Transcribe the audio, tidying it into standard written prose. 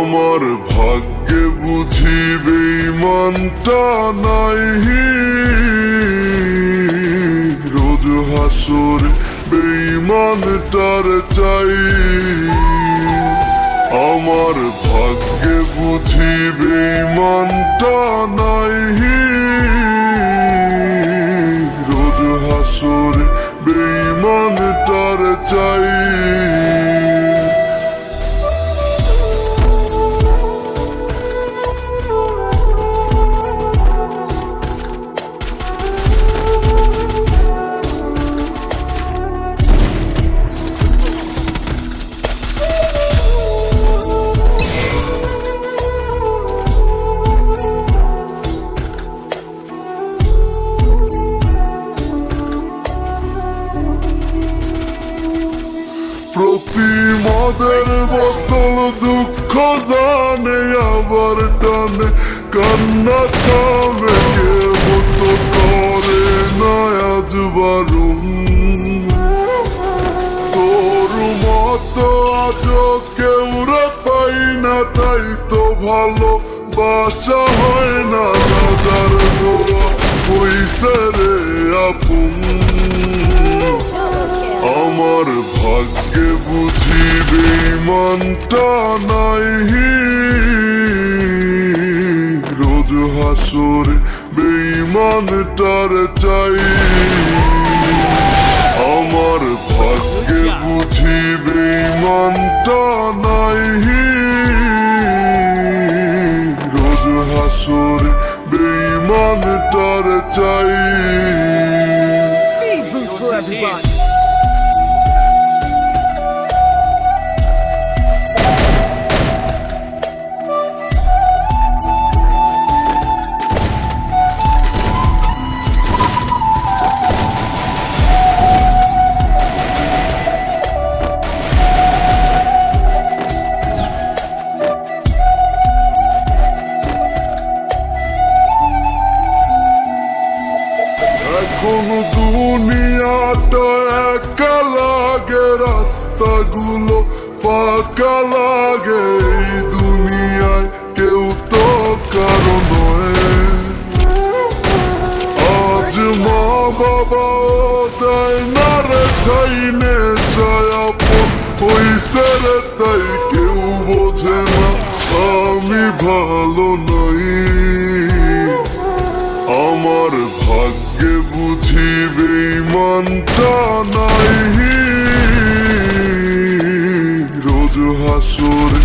আমার ভাগ্যে বুঝি বেঈমানটা নাই, রোজ হাসরে বেঈমানটার চাই। আমার ভাগ্যে বুঝি বেঈমানটা নাই, রোজ হাসরে বেঈমানটার চাই। প্রতি মদের বোতল দুঃখ জানে আবার টানে, কান্না থামে কেউ তো করে না আজ বারণ। তোর মতো আজ কেউ রে পাই না, তাই তো ভালো বাসা হয় না। রাজার দোয়া হইছে রে আপন, আমার ভাগ্যে বুঝি বেঈমানটা নাই, রোজ হাসরে বেঈমানটার চাই। আমার ভাগ্যে বুঝি বেঈমানটা নাই, রোজ হাসরে বেঈমানটার চাই। এখন দুনিয়াটা একা লাগে, রাস্তাগুলো ফাঁকা লাগে। এই দুনিয়ায় কেউ তো কারো নয়, আজ মা বাবা দেয় না রে খাইনে চায় আপন হইছে রে, তাই কেউ বোঝে না আমি ভালো নই। আমার ভাগ্যে বুঝি বেঈমানটা নাই, রোজ হাসরে